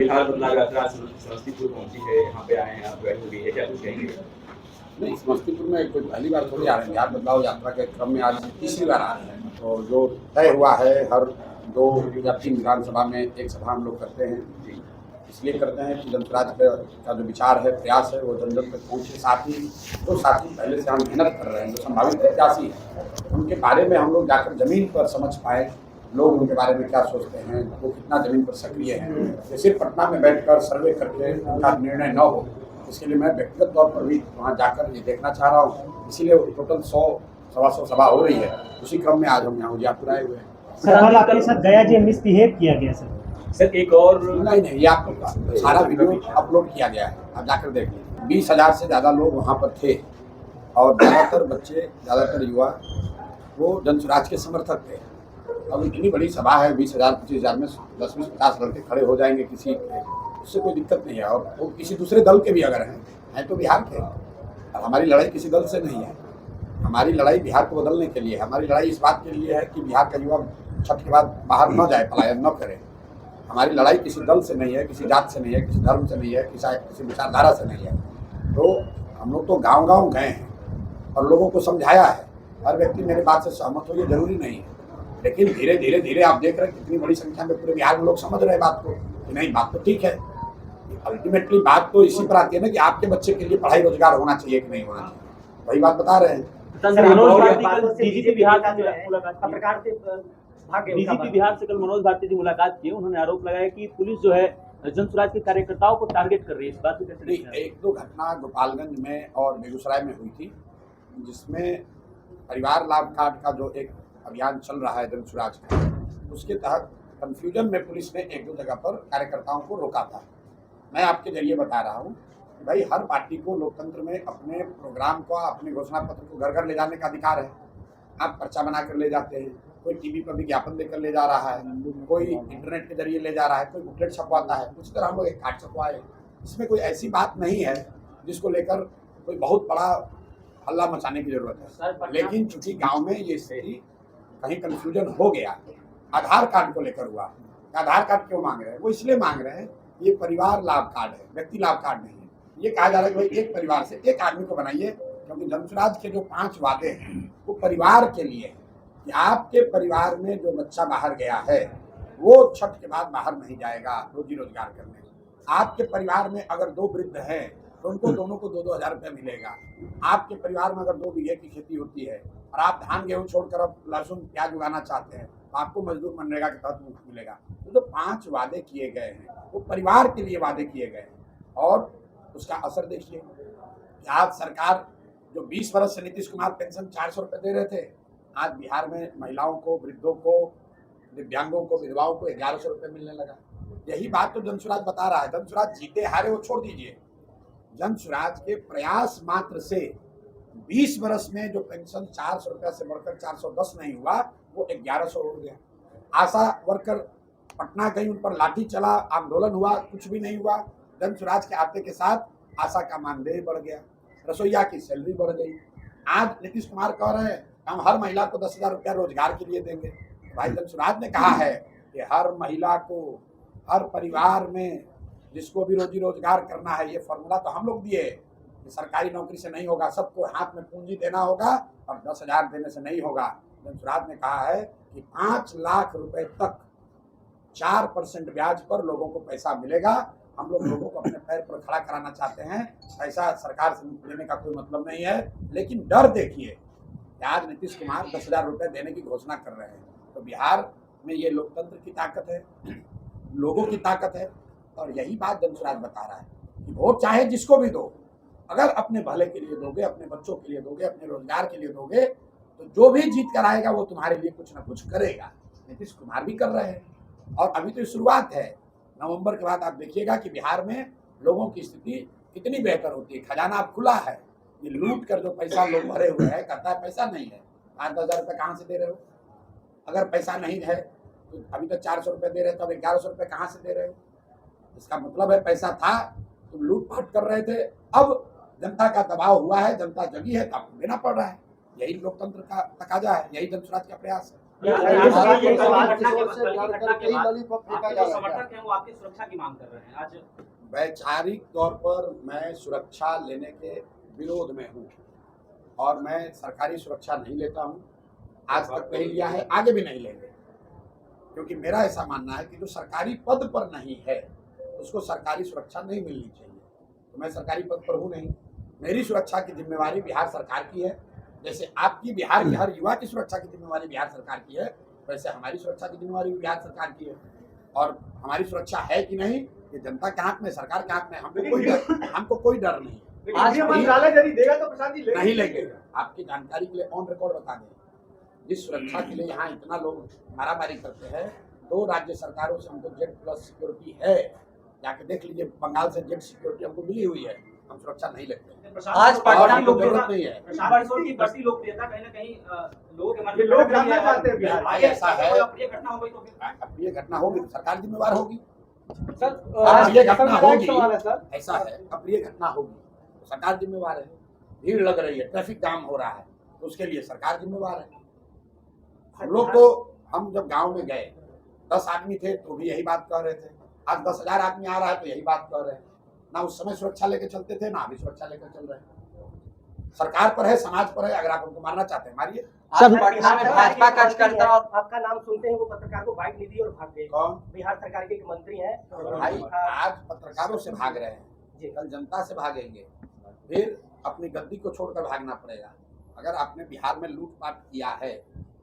बिहार बदलाव यात्रा समस्तीपुर पहुंची है, यहाँ पे आए हैं आप, गए हुए हैं, क्या कुछ कहेंगे? नहीं, समस्तीपुर में कोई पहली बार थोड़ी आ रहे हैं। बिहार बदलाव यात्रा के क्रम में आज तीसरी बार आ रहे हैं। तो जो तय हुआ है, हर 2 या 3 विधानसभा में एक सभा हम लोग करते हैं। इसलिए करते हैं कि जनसुराज का जो विचार है, प्रयास है, वो जन जन तक पहुँचे। साथ ही जो साथी पहले से हम मेहनत कर रहे हैं, जो संभावित प्रत्याशी हैं, उनके बारे में हम लोग जाकर जमीन पर समझ पाए, लोग उनके बारे में क्या सोचते हैं, वो कितना जमीन पर सक्रिय हैं। ये सिर्फ पटना में बैठकर सर्वे करके उनका निर्णय न हो, इसके लिए मैं व्यक्तिगत तौर पर भी वहाँ जाकर ये देखना चाह रहा हूँ। इसीलिए टोटल 100-125 सभा हो रही है। उसी क्रम में आज हम यहाँ उजियारपुर आए हुए हैं। सर, आपके साथ गया जी मिसबिहेव किया गया सर एक और नहीं, ये आपको सारा वीडियो अपलोड किया गया है, आप जाकर देख लीजिए। 20,000 से ज़्यादा लोग वहाँ पर थे और ज़्यादातर बच्चे, ज़्यादातर युवा वो जनसुराज के समर्थक थे। अब इतनी बड़ी सभा है, 20,000-25,000 में 10-20-50 लड़के खड़े हो जाएंगे किसी, उससे कोई दिक्कत नहीं है। और वो किसी दूसरे दल के भी अगर हैं तो बिहार के। और हमारी लड़ाई किसी दल से नहीं है, हमारी लड़ाई बिहार को बदलने के लिए है। हमारी लड़ाई इस बात के लिए है कि बिहार का युवा छठ के बाद बाहर न जाए, पलायन न करे। हमारी लड़ाई किसी दल से नहीं है, किसी जात से नहीं है, किसी धर्म से नहीं है, किसी विचारधारा से नहीं है। तो हम लोग तो गांव-गांव गए हैं और लोगों को समझाया है। हर व्यक्ति मेरे बात से सहमत हो ये जरूरी नहीं है, लेकिन धीरे-धीरे आप देख रहे हैं कितनी बड़ी संख्या में पूरे बिहार में लोग समझ रहे हैं बात को कि नहीं, बात तो ठीक है। अल्टीमेटली बात तो इसी पर आती है ना कि आपके बच्चे के लिए पढ़ाई रोजगार होना चाहिए कि नहीं होना चाहिए, वही बात बता रहे हैं। डीजीपी बिहार से कल मनोज भारती जी मुलाकात की, उन्होंने आरोप लगाया कि पुलिस जो है जनसुराज के कार्यकर्ताओं को टारगेट कर रही है। इस बात को कैसे देखते हैं? 1-2 घटना गोपालगंज में और बेगूसराय में हुई थी, जिसमें परिवार लाभ कार्ड का जो एक अभियान चल रहा है जनसुराज का, उसके तहत कंफ्यूजन में पुलिस ने 1-2 जगह पर कार्यकर्ताओं को रोका था। मैं आपके जरिए बता रहा हूँ कि भाई हर पार्टी को लोकतंत्र में अपने प्रोग्राम को, अपने घोषणा पत्र को घर घर ले जाने का अधिकार है। आप पर्चा बना कर ले जाते हैं, कोई टीवी पर विज्ञापन देकर ले जा रहा है, कोई इंटरनेट के जरिए ले जा रहा है, कोई बुकलेट छपवाता है। उसी तरह हम लोग एक कार्ड छपवाए। इसमें कोई ऐसी बात नहीं है जिसको लेकर कोई बहुत बड़ा हल्ला मचाने की जरूरत है। लेकिन चूंकि गाँव में ये स्थिति कहीं कंफ्यूजन हो गया, आधार कार्ड को लेकर हुआ। आधार कार्ड क्यों मांग रहे हैं? वो इसलिए मांग रहे हैं, ये परिवार लाभ कार्ड है, व्यक्ति लाभ कार्ड नहीं है। ये कहा जा रहा है कि भाई एक परिवार से एक आदमी को बनाइए, क्योंकि जनसुराज के जो 5 वादे हैं वो परिवार के लिए है कि आपके परिवार में जो बच्चा बाहर गया है वो छठ के बाद बाहर नहीं जाएगा रोजी रोजगार करने। आपके परिवार में अगर 2 वृद्ध हैं तो उनको दोनों को 2-2 हज़ार रुपया मिलेगा। आपके परिवार में अगर 2 बीघे की खेती होती है और आप धान गेहूँ छोड़कर अब लहसुन प्याज उगाना चाहते हैं तो आपको मजदूर मनरेगा के तहत मुफ्त मिलेगा। तो जो 5 वादे किए गए हैं वो परिवार के लिए वादे किए गए हैं और उसका असर देखिए। आज सरकार जो 20 वर्ष से नीतीश कुमार पेंशन 400 रुपये दे रहे थे, आज बिहार में महिलाओं को, वृद्धों को, दिव्यांगों को, विधवाओं को 1100 रुपये मिलने लगा। यही बात तो जनसुराज बता रहा है। जनसुराज जीते हारे वो छोड़ दीजिए, जनसुराज के प्रयास मात्र से 20 वर्ष में जो पेंशन 400 रुपया से बढ़कर 410 नहीं हुआ, वो 1100 हो गया। आशा वर्कर पटना गई, उन पर लाठी चला, आंदोलन हुआ, कुछ भी नहीं हुआ। जनसुराज के आते के साथ आशा का मानदेय बढ़ गया, रसोईया की सैलरी बढ़ गई। आज नीतीश कुमार कह रहे हैं हम हर महिला को 10,000 रुपया रोजगार के लिए देंगे। भाई जनसुराज ने कहा है कि हर महिला को, हर परिवार में जिसको भी रोजी रोजगार करना है, ये फॉर्मूला तो हम लोग दिए कि सरकारी नौकरी से नहीं होगा, सबको हाथ में पूंजी देना होगा और 10,000 देने से नहीं होगा। जनसुराज ने कहा है कि 5 लाख रुपए तक 4% ब्याज पर लोगों को पैसा मिलेगा। हम लोगों को अपने पैर पर खड़ा कराना चाहते हैं। पैसा सरकार से लेने का कोई मतलब नहीं है, लेकिन डर देखिए कि आज नीतीश कुमार 10,000 रुपये देने की घोषणा कर रहे हैं। तो बिहार में ये लोकतंत्र की ताकत है, लोगों की ताकत है। और यही बात जनसुराज बता रहा है कि वोट चाहे जिसको भी दो, अगर अपने भले के लिए दोगे, अपने बच्चों के लिए दोगे, अपने रोजगार के लिए दोगे, तो जो भी जीत कर आएगा वो तुम्हारे लिए कुछ ना कुछ करेगा। नीतीश कुमार भी कर रहे हैं और अभी तो शुरुआत है। नवंबर के बाद आप देखिएगा कि बिहार में लोगों की स्थिति कितनी बेहतर होती है। खजाना अब खुला है। ये लूट कर जो पैसा लोग भरे हुए हैं, कहता है पैसा नहीं है, 5-10 हज़ार रुपये कहाँ से दे रहे हो? अगर पैसा नहीं है तो अभी तक 400 रुपये दे रहे तो अब 1100 रुपये कहाँ से दे रहे हो? इसका मतलब है पैसा था, तुम लूटपाट कर रहे थे। अब जनता का दबाव हुआ है, जनता जगी है तो आपको देना पड़ रहा है। यही लोकतंत्र का तकाजा है, यही जनसुराज का प्रयास है। समर्थक हैं वो आपकी सुरक्षा की मांग कर रहे हैं आज। वैचारिक तौर पर मैं सुरक्षा लेने के विरोध में हूँ और मैं सरकारी सुरक्षा नहीं लेता हूँ, आज तक नहीं लिया है, आगे भी नहीं लेंगे, क्योंकि मेरा ऐसा मानना है कि जो सरकारी पद पर नहीं है उसको सरकारी सुरक्षा नहीं मिलनी चाहिए। तो मैं सरकारी पद पर हूँ नहीं, मेरी सुरक्षा की जिम्मेवारी बिहार सरकार की है। जैसे आपकी बिहार के हर युवा की सुरक्षा की जिम्मेवारी बिहार सरकार की है, वैसे हमारी सुरक्षा की जिम्मेवारी बिहार सरकार की है। और हमारी सुरक्षा है कि नहीं ये जनता के हाथ में, सरकार के हाथ में। हमको कोई डर नहीं है। आज मंत्रालय यदि देगा तो प्रसाद जी नहीं लेंगे। आपकी जानकारी के लिए ऑन रिकॉर्ड बता दें, जिस सुरक्षा के लिए यहाँ इतना लोग मारामारी करते हैं, 2 राज्य सरकारों से हमको Z+ सिक्योरिटी है, जाके देख लीजिए। बंगाल से Z सिक्योरिटी हमको मिली हुई है, हम सुरक्षा नहीं लेते। आज पटना हमको जरूरत नहीं है। परसों की बढ़ती लोकप्रियता कहीं ना कहीं लोगों के मन में लोग जानना चाहते हैं बिहार। भाई ऐसा है, अप्रिय घटना हो गई तो फिर अप्रिय घटना होगी तो सरकार जिम्मेवार होगी। सर ये घटना होगी, सवाल है सर। ऐसा है, अप्रिय घटना होगी तो सरकार जिम्मेवार है। भीड़ लग रही है, ट्रैफिक जाम हो रहा है, तो उसके लिए सरकार जिम्मेवार है। हम लोग तो, हम जब गांव में गए 10 आदमी थे तो भी यही बात कह रहे थे, आज 10,000 आदमी आ रहा है तो यही बात कह रहे हैं। ना उस समय सुरक्षा लेकर चलते थे, ना अभी सुरक्षा लेकर चल रहे हैं। सरकार पर है, समाज पर है। अगर आप उनको मारना चाहते हैं मारिए। आज पटना में भाजपा कार्यकर्ता और आपका नाम सुनते हैं वो पत्रकार को बाइक निधि और भाग गए। कौन? बिहार सरकार के एक मंत्री हैं। भाई आज पत्रकारों से भाग रहे हैं, कल जनता से भागेंगे, फिर अपनी गद्दी को छोड़कर भागना पड़ेगा। अगर आपने बिहार में लूटपाट किया है,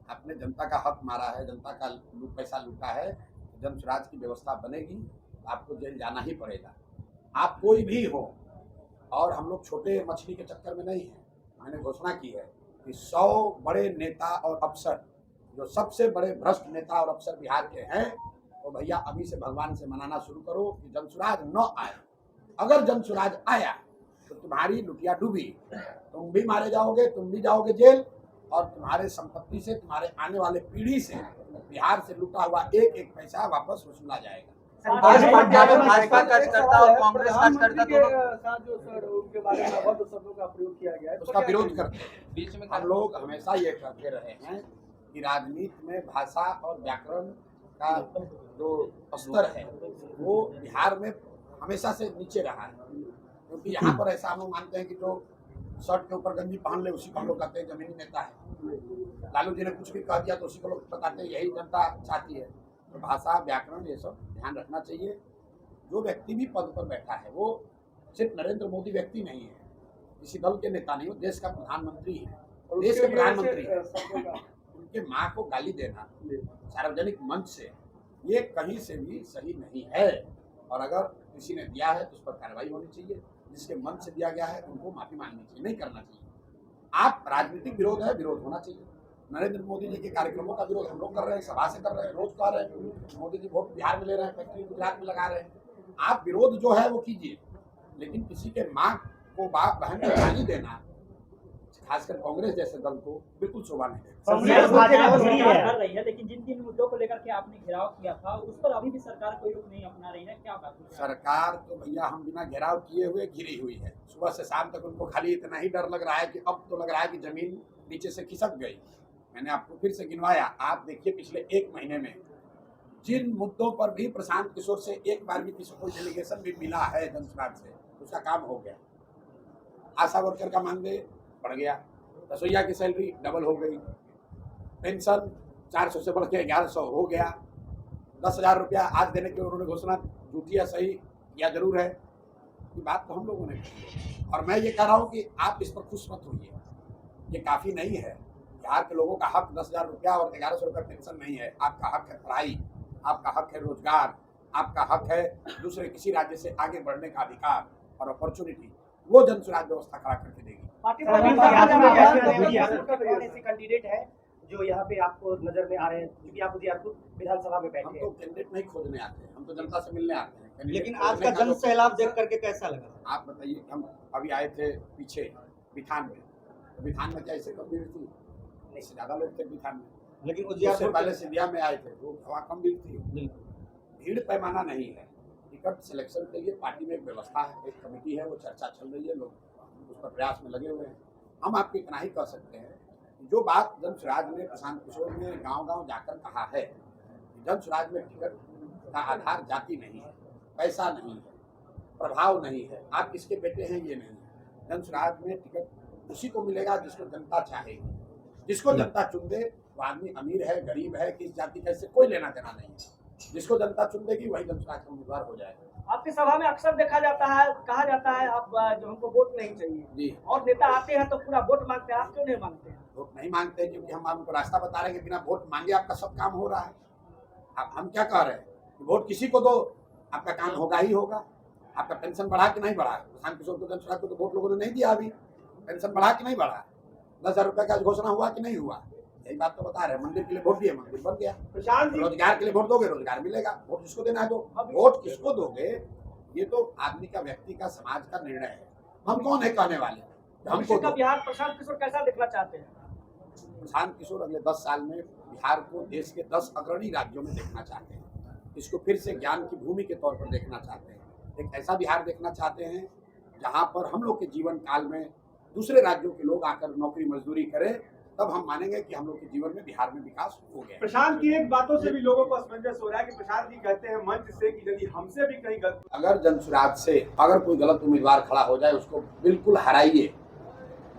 आपने जनता का हक मारा है, जनता का पैसा लूटा है, जन स्वराज की व्यवस्था बनेगी, आपको जेल जाना ही पड़ेगा। आप कोई भी हो, और हम लोग छोटे मछली के चक्कर में नहीं हैं। मैंने घोषणा की है कि 100 बड़े नेता और अफसर, जो सबसे बड़े भ्रष्ट नेता और अफसर बिहार के हैं, तो भैया अभी से भगवान से मनाना शुरू करो कि जन स्वराज न आए। अगर जन स्वराज आया तो तुम्हारी लुटिया डूबी, तुम भी मारे जाओगे, तुम भी जाओगे जेल, और तुम्हारे संपत्ति से, तुम्हारे आने वाले पीढ़ी से बिहार से लूटा हुआ एक एक पैसा वापस वसूला जाएगा। आज पटना में भाजपा कार्यकर्ता और कांग्रेस कार्यकर्ता दोनों साथ जो सर उनके बारे में बहुत शब्दों का प्रयोग किया गया है, उसका विरोध करते हैं। बीच में हम लोग हमेशा ये करते रहे हैं कि राजनीति में भाषा और व्याकरण का जो स्तर है वो बिहार में हमेशा से नीचे रहा है, क्योंकि यहाँ पर ऐसा हम लोग मानते हैं कि जो शर्ट के ऊपर गंजी पहन ले उसी को हम लोग कहते हैं जमीनी नेता है। लालू जी ने कुछ भी कह दिया तो उसी को लोग बताते हैं यही जनता चाहती है। तो भाषा व्याकरण ये सब ध्यान रखना चाहिए। जो व्यक्ति भी पद पर बैठा है वो सिर्फ नरेंद्र मोदी व्यक्ति नहीं है, किसी दल के नेता नहीं, वो देश का प्रधानमंत्री है, देश के प्रधानमंत्री है। उनके माँ को गाली देना सार्वजनिक मंच से, ये कहीं से भी सही नहीं है। और अगर किसी ने दिया है तो उस पर कार्रवाई होनी चाहिए। जिसके मन से दिया गया है उनको माफी मांगनी चाहिए, नहीं करना चाहिए। आप राजनीतिक विरोध है, विरोध होना चाहिए। नरेंद्र मोदी जी के कार्यक्रमों का विरोध हम लोग कर रहे हैं, सभा से कर रहे हैं, रोज कह रहे हैं मोदी जी वोट बिहार में ले रहे हैं, फैक्ट्री गुजरात में लगा रहे हैं। आप विरोध जो है वो कीजिए, लेकिन किसी के माँ को, बाप बहन को गाली देना, खासकर कांग्रेस जैसे दल को, बिल्कुल शोभा नहीं देगा। कर रही है, लेकिन जिन जिन मुद्दों को लेकर के आपने घेराव किया था उस पर अभी भी सरकार कोई रुख नहीं अपना रही है, क्या बात है? सरकार तो भैया हम बिना घेराव किए हुए घिरी हुई है। सुबह से शाम तक उनको खाली इतना ही डर लग रहा है कि अब तो लग रहा है कि जमीन नीचे से खिसक गई। मैंने आपको फिर से गिनवाया, आप देखिए पिछले 1 महीने में जिन मुद्दों पर भी प्रशांत किशोर से एक बार भी किसी को डेलीगेशन भी मिला है जन स्वराज से, उसका काम हो गया। आशा वर्कर का मानदेय बढ़ गया, रसोईया की सैलरी डबल हो गई, पेंशन 400 से बढ़ के 1100 हो गया, 10,000 रुपया आज देने की उन्होंने घोषणा झूठी या सही या जरूर है, ये बात तो हम लोगों ने की। और मैं ये कह रहा हूँ कि आप इस पर खुश मत होइए, ये काफ़ी नहीं है। बिहार के लोगों का हक 10,000 रुपया और 1100 रुपया पेंशन नहीं है। आपका हक है पढ़ाई, आपका हक है रोजगार, आपका हक है दूसरे किसी राज्य से आगे बढ़ने का अधिकार और अपॉर्चुनिटी। वो जन स्वराज व्यवस्था खड़ा करके देगी। ऐसे कैंडिडेट है जो यहाँ पे आपको नजर में आ रहे हैं, क्योंकि आप उजियारपुर विधानसभा में हम बैठे तो हैं। कैंडिडेट नहीं खोजने आते हैं, हम तो जनता से मिलने आते हैं। कैंडिडेट लेकिन आज खोजने का जन तो- सैलाब देख करके कैसा लगा? आप बताइए, हम अभी आए थे पीछे बिथान में, तो बिथान में क्या इससे कम भीड़ थी? इससे ज्यादा लोग थे बिथान में। लेकिन उससे उजियारपुर पहले सिंधिया में आए थे, वो हवा कम भीड़ थी। भीड़ पैमाना नहीं है। टिकट सिलेक्शन के लिए पार्टी में एक व्यवस्था है, एक कमेटी है, वो चर्चा चल रही है, लोग उस पर प्रयास में लगे हुए हैं। हम आपको इतना ही कह सकते हैं जो बात जन स्वराज ने प्रशांत किशोर ने गांव-गांव जाकर कहा है, जन स्वराज में टिकट का आधार जाति नहीं है, पैसा नहीं है, प्रभाव नहीं है, आप किसके बेटे हैं ये नहीं है। जन स्वराज में टिकट उसी को मिलेगा जिसको जनता चाहेगी, जिसको जनता चुन दे। वो आदमी अमीर है, गरीब है, किस जाति का, इससे कोई लेना देना नहीं है। जिसको जनता चुन देगी वही जन स्वराज का उम्मीदवार हो जाएगा। आपकी सभा में अक्सर देखा जाता है, कहा जाता है आप जो हमको वोट नहीं चाहिए जी, और नेता आते हैं तो पूरा वोट मांगते हैं, आप क्यों नहीं मांगते हैं? वोट नहीं मांगते हैं क्योंकि हम आपको रास्ता बता रहे हैं कि बिना वोट मांगे आपका सब काम हो रहा है। अब हम क्या कह रहे हैं, वोट किसी को दो, आपका काम होगा ही होगा। आपका पेंशन बढ़ा कि नहीं बढ़ा? प्रशांत किशोर को, जन स्वराज को तो वोट लोगों ने नहीं दिया, अभी पेंशन बढ़ा कि नहीं बढ़ा? 10,000 रुपए का घोषणा हुआ कि नहीं हुआ? यही बात तो बता रहे हैं। मंदिर के लिए वोट दिए, मंदिर बन गया। प्रशांत जी, रोजगार के लिए वोट दोगे, रोजगार मिलेगा। वोट जिसको देना है दो। वोट किसको दोगे ये तो आदमी का, व्यक्ति का, समाज का निर्णय है। हम कौन है कहने वाले? भविष्य हमको का दो। बिहार प्रशांत किशोर कैसा देखना चाहते हैं? प्रशांत किशोर अगले 10 साल में बिहार को देश के 10 अग्रणी राज्यों में देखना चाहते हैं। इसको फिर से ज्ञान की भूमि के तौर पर देखना चाहते हैं। एक ऐसा बिहार देखना चाहते हैं जहां पर हम लोग के जीवन काल में दूसरे राज्यों के लोग आकर नौकरी मजदूरी करें, तब हम मानेंगे कि हम लोग के जीवन में, बिहार में विकास हो गया। प्रशांत की एक बातों से भी लोगों को असमंजस हो रहा है कि प्रशांत जी कहते हैं मंच से कि यदि हमसे भी कहीं गलती, अगर जन स्वराज से अगर कोई गलत उम्मीदवार खड़ा हो जाए उसको बिल्कुल हराइए।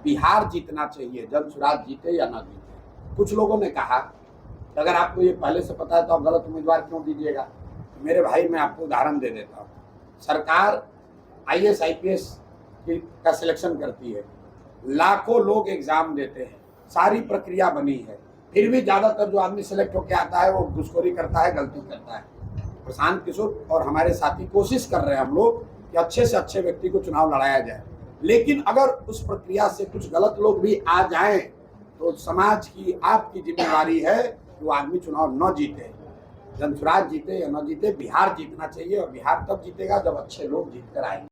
बिहार जीतना चाहिए, जन स्वराज जीते या ना जीते। कुछ लोगों ने कहा कि अगर आपको ये पहले से पता है तो आप गलत उम्मीदवार क्यों दीजिएगा? मेरे भाई, मैं आपको उदाहरण दे देता हूँ। सरकार IAS IPS का सिलेक्शन करती है, लाखों लोग एग्जाम देते हैं, सारी प्रक्रिया बनी है, फिर भी ज्यादातर जो आदमी सिलेक्ट होकर आता है वो घुसखोरी करता है, गलती करता है। प्रशांत किशोर और हमारे साथी कोशिश कर रहे हैं हम लोग कि अच्छे से अच्छे व्यक्ति को चुनाव लड़ाया जाए, लेकिन अगर उस प्रक्रिया से कुछ गलत लोग भी आ जाएं तो समाज की, आपकी जिम्मेवारी है कि वो आदमी चुनाव न जीते। जन स्वराज जीते या न जीते, बिहार जीतना चाहिए, और बिहार तब जीतेगा जब अच्छे लोग जीत कर आएंगे।